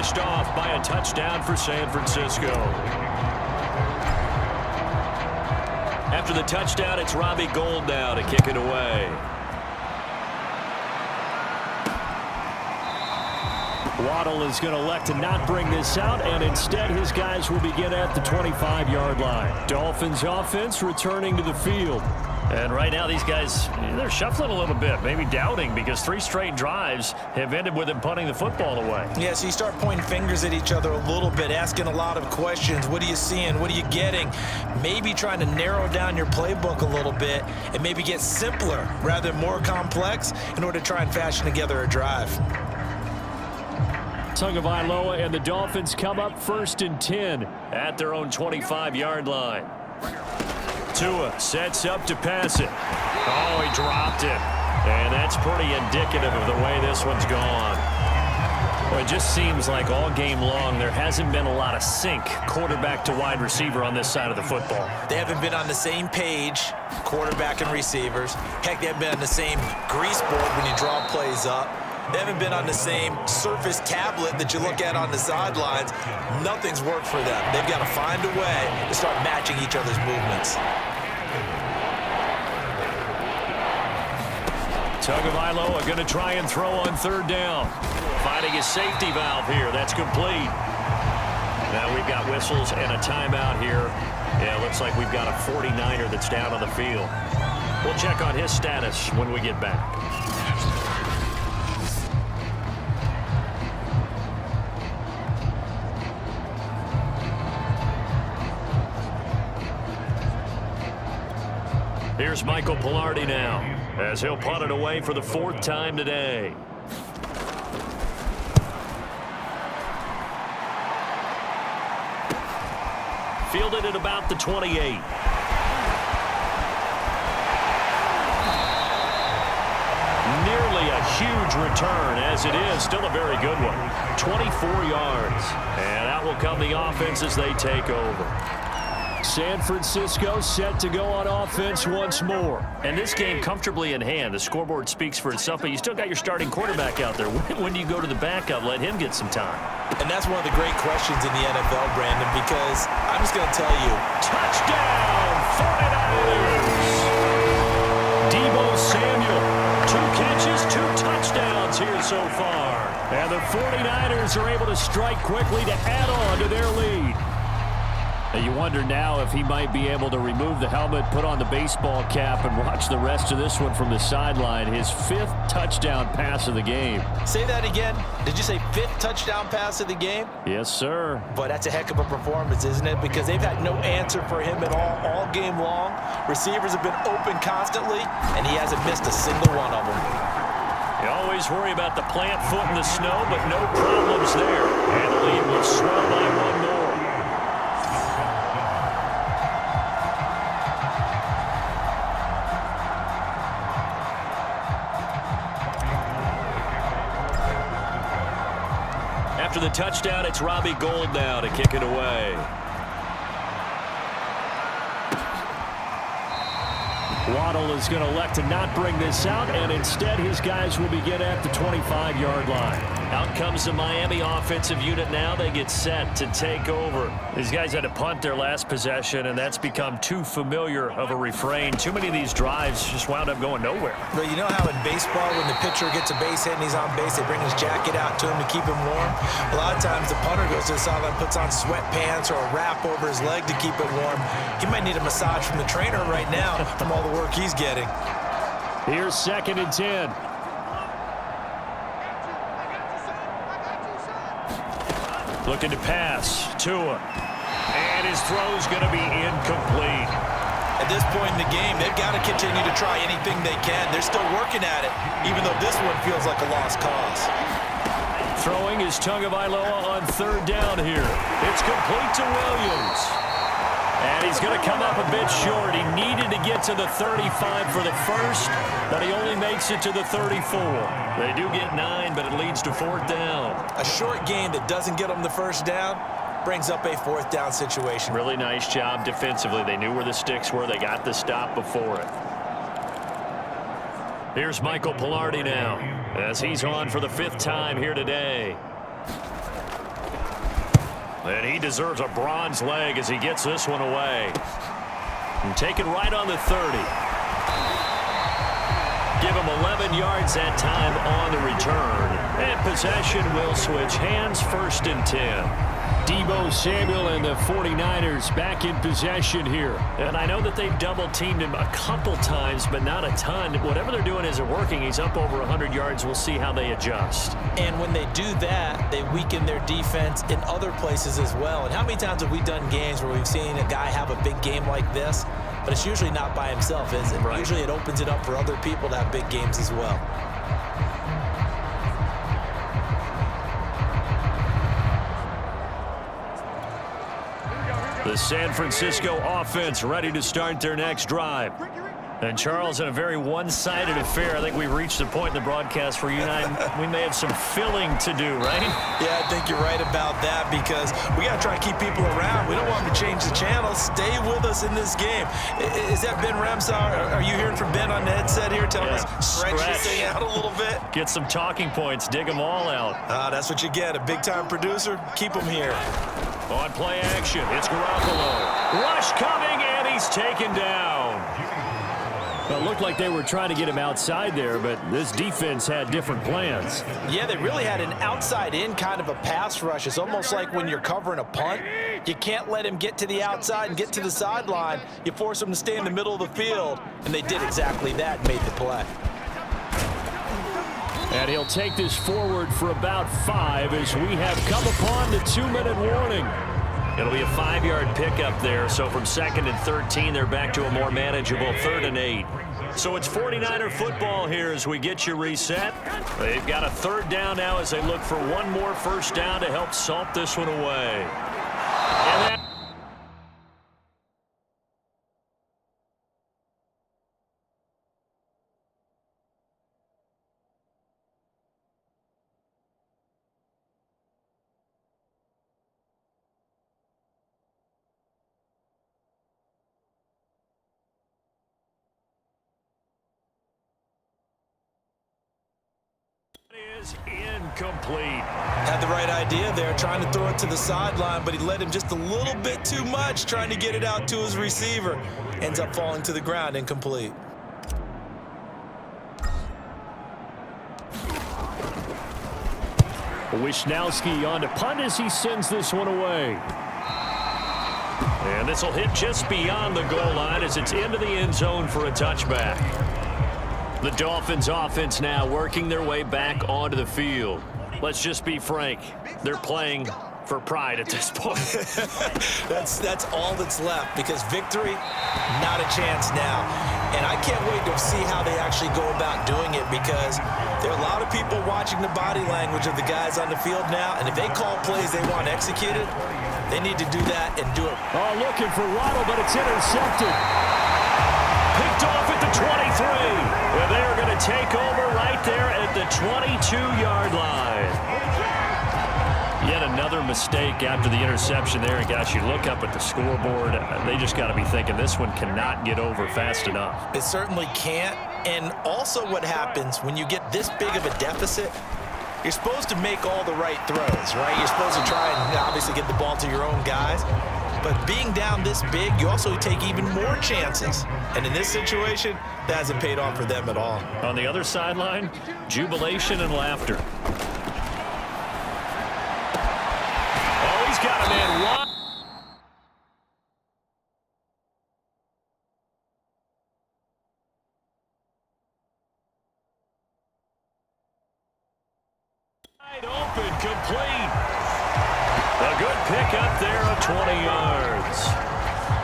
finished off by a touchdown for San Francisco. After the touchdown, it's Robbie Gould now to kick it away. Waddle is going to elect to not bring this out, and instead his guys will begin at the 25-yard line. Dolphins offense returning to the field. And right now these guys, they're shuffling a little bit, maybe doubting, because 3 straight drives have ended with them punting the football away. Yeah, so you start pointing fingers at each other a little bit, asking a lot of questions. What are you seeing? What are you getting? Maybe trying to narrow down your playbook a little bit and maybe get simpler rather than more complex in order to try and fashion together a drive. Tagovailoa and the Dolphins come up 1st and 10 at their own 25-yard line. Tua sets up to pass it. Oh, he dropped it. And that's pretty indicative of the way this one's gone. Well, it just seems like all game long there hasn't been a lot of sync quarterback to wide receiver on this side of the football. They haven't been on the same page, quarterback and receivers. Heck, they haven't been on the same grease board when you draw plays up. They haven't been on the same surface tablet that you look at on the sidelines. Nothing's worked for them. They've got to find a way to start matching each other's movements. Tagovailoa going to try and throw on 3rd down. Finding his safety valve here. That's complete. Now we've got whistles and a timeout here. Yeah, looks like we've got a 49er that's down on the field. We'll check on his status when we get back. Here's Michael Pilardi now, as he'll punt it away for the 4th time today. Fielded at about the 28. Nearly a huge return, as it is still a very good one. 24 yards. And out will come the offense as they take over. San Francisco set to go on offense once more. And this game comfortably in hand. The scoreboard speaks for itself, but you still got your starting quarterback out there. When do you go to the backup? Let him get some time. And that's one of the great questions in the NFL, Brandon, because I'm just going to tell you. Touchdown, 49ers! Deebo Samuel, 2 catches, 2 touchdowns here so far. And the 49ers are able to strike quickly to add on to their lead. You wonder now if he might be able to remove the helmet, put on the baseball cap, and watch the rest of this one from the sideline. His 5th touchdown pass of the game. Say that again. Did you say 5th touchdown pass of the game? Yes, sir. But that's a heck of a performance, isn't it? Because they've had no answer for him at all game long. Receivers have been open constantly, and he hasn't missed a single one of them. You always worry about the plant foot in the snow, but no problems there. And the lead will swell by 1 more. After the touchdown, it's Robbie Gould now to kick it away. Waddle is going to elect to not bring this out, and instead his guys will begin at the 25-yard line. Out comes the Miami offensive unit now. They get set to take over. These guys had to punt their last possession, and that's become too familiar of a refrain. Too many of these drives just wound up going nowhere. But you know how in baseball, when the pitcher gets a base hit and he's on base, they bring his jacket out to him to keep him warm? A lot of times the punter goes to the sideline, puts on sweatpants or a wrap over his leg to keep it warm. He might need a massage from the trainer right now from all the work he's getting. Here's 2nd and 10. Looking to pass. Tua. And his throw's going to be incomplete. At this point in the game, they've got to continue to try anything they can. They're still working at it, even though this one feels like a lost cause. Throwing is Tagovailoa on 3rd down here. It's complete to Williams. And he's going to come up a bit short. He needed to get to the 35 for the first, but he only makes it to the 34. They do get 9, but it leads to 4th down. A short gain that doesn't get them the first down brings up a 4th down situation. Really nice job defensively. They knew where the sticks were. They got the stop before it. Here's Michael Pilardi now, as he's on for the 5th time here today. And he deserves a bronze leg as he gets this one away. And taken right on the 30. Give him 11 yards that time on the return. And possession will switch hands, 1st and 10. Deebo Samuel and the 49ers back in possession here. And I know that they've double-teamed him a couple times, but not a ton. Whatever they're doing isn't working. He's up over 100 yards. We'll see how they adjust. And when they do that, they weaken their defense in other places as well. And how many times have we done games where we've seen a guy have a big game like this? But it's usually not by himself, is it? Right. Usually it opens it up for other people to have big games as well. The San Francisco offense ready to start their next drive. And Charles, in a very one-sided affair, I think we've reached a point in the broadcast where you and I, we may have some filling to do, right? Yeah, I think you're right about that because we got to try to keep people around. We don't want them to change the channel. Stay with us in this game. Is that Ben Ramsar? Are you hearing from Ben on the headset here telling us stretch this thing out a little bit? Get some talking points. Dig them all out. That's what you get. A big-time producer. Keep them here. On play action, it's Garoppolo. Rush coming, and he's taken down. Well, it looked like they were trying to get him outside there, but this defense had different plans. Yeah, they really had an outside-in kind of a pass rush. It's almost like when you're covering a punt. You can't let him get to the outside and get to the sideline. You force him to stay in the middle of the field, and they did exactly that and made the play. And he'll take this forward for about 5 as we have come upon the 2-minute warning. It'll be a 5-yard pickup there. So from 2nd and 13, they're back to a more manageable 3rd and 8. So it's 49er football here as we get you reset. They've got a 3rd down now as they look for one more 1st down to help salt this one away. And that is incomplete. Had the right idea there, trying to throw it to the sideline, but he let him just a little bit too much, trying to get it out to his receiver. Ends up falling to the ground, incomplete. Wisnowski on to punt as he sends this one away. And this will hit just beyond the goal line as it's into the end zone for a touchback. The Dolphins offense now working their way back onto the field. Let's just be frank. They're playing for pride at this point. That's all that's left because victory, not a chance now. And I can't wait to see how they actually go about doing it because there are a lot of people watching the body language of the guys on the field now. And if they call plays they want executed, they need to do that and do it. Oh, looking for Waddle, but it's intercepted. Picked off at the 23. And they're going to take over right there at the 22-yard line. Yet another mistake after the interception there. And, gosh, you look up at the scoreboard, they just got to be thinking this one cannot get over fast enough. It certainly can't. And also what happens when you get this big of a deficit, you're supposed to make all the right throws, right? You're supposed to try and obviously get the ball to your own guys. But being down this big, you also take even more chances. And in this situation, that hasn't paid off for them at all. On the other sideline, jubilation and laughter. Oh, he's got a man wide. Wide open, complete. A good pickup there of 20 yards.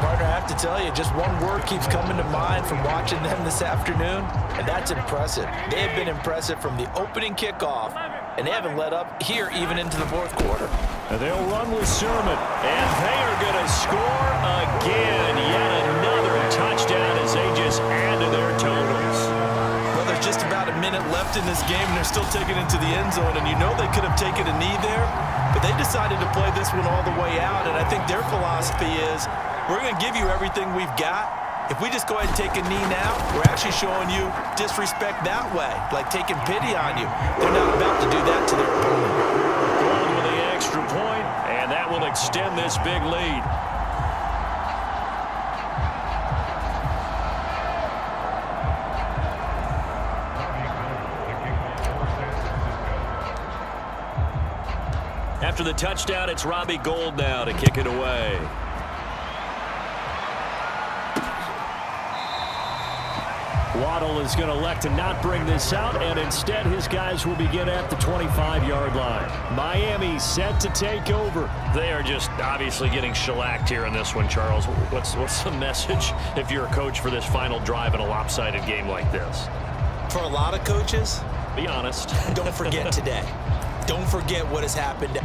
Partner, I have to tell you, just one word keeps coming to mind from watching them this afternoon, and that's impressive. They have been impressive from the opening kickoff, and they haven't let up here even into the fourth quarter. And they'll run with Sermon, and they are going to score again. Yet another touchdown as they just add to their totals. Well, there's just about a minute left in this game, and they're still taking it to the end zone, and you know they could have taken a knee there, but they decided to play this one all the way out, and I think their philosophy is, we're going to give you everything we've got. If we just go ahead and take a knee now, we're actually showing you disrespect that way, like taking pity on you. They're not about to do that to their opponent. Going with the extra point, and that will extend this big lead. After the touchdown, it's Robbie Gould now to kick it away. Waddle is going to elect to not bring this out, and instead his guys will begin at the 25-yard line. Miami set to take over. They are just obviously getting shellacked here in this one, Charles. What's the message if you're a coach for this final drive in a lopsided game like this? For a lot of coaches, be honest. Don't forget today. Don't forget what has happened.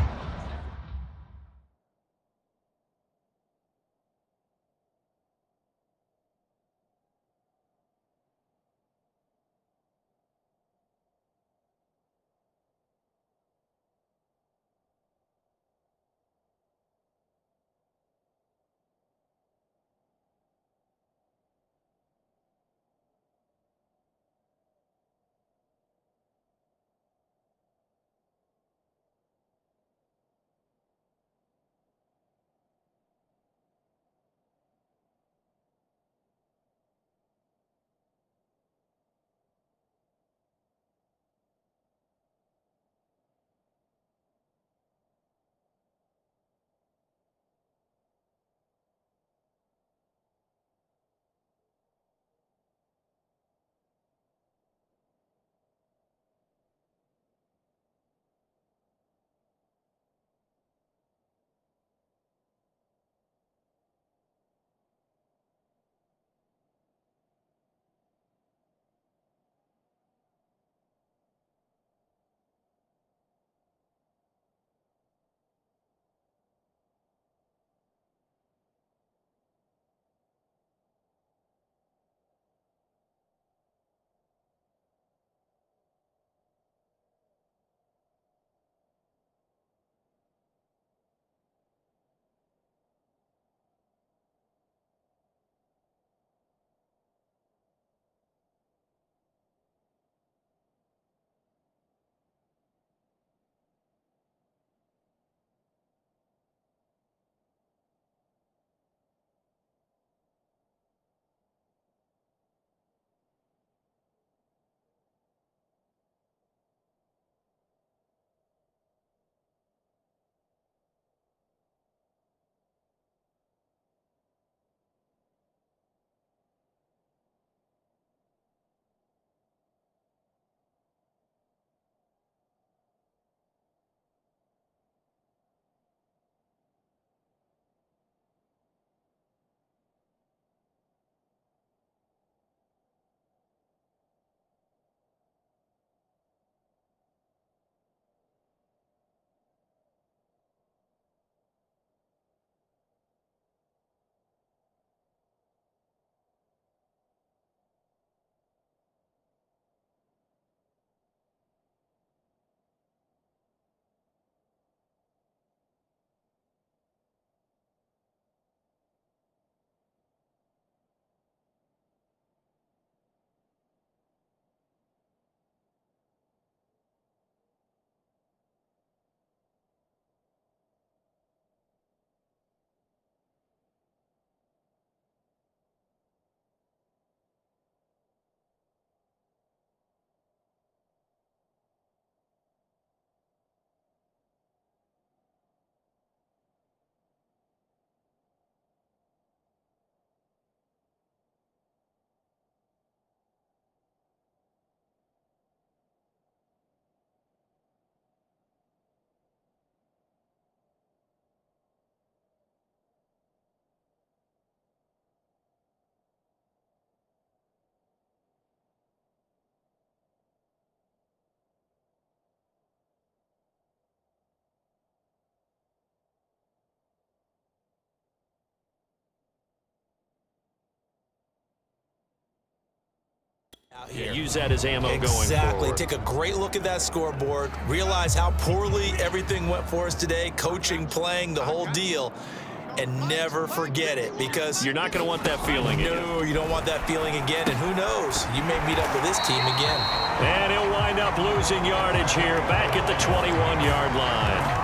Yeah, use that as ammo going forward. Exactly. Take a great look at that scoreboard. Realize how poorly everything went for us today. Coaching, playing, the whole deal. And never forget it, because you're not going to want that feeling again. No, you don't want that feeling again. And who knows? You may meet up with this team again. And he'll wind up losing yardage here back at the 21-yard line.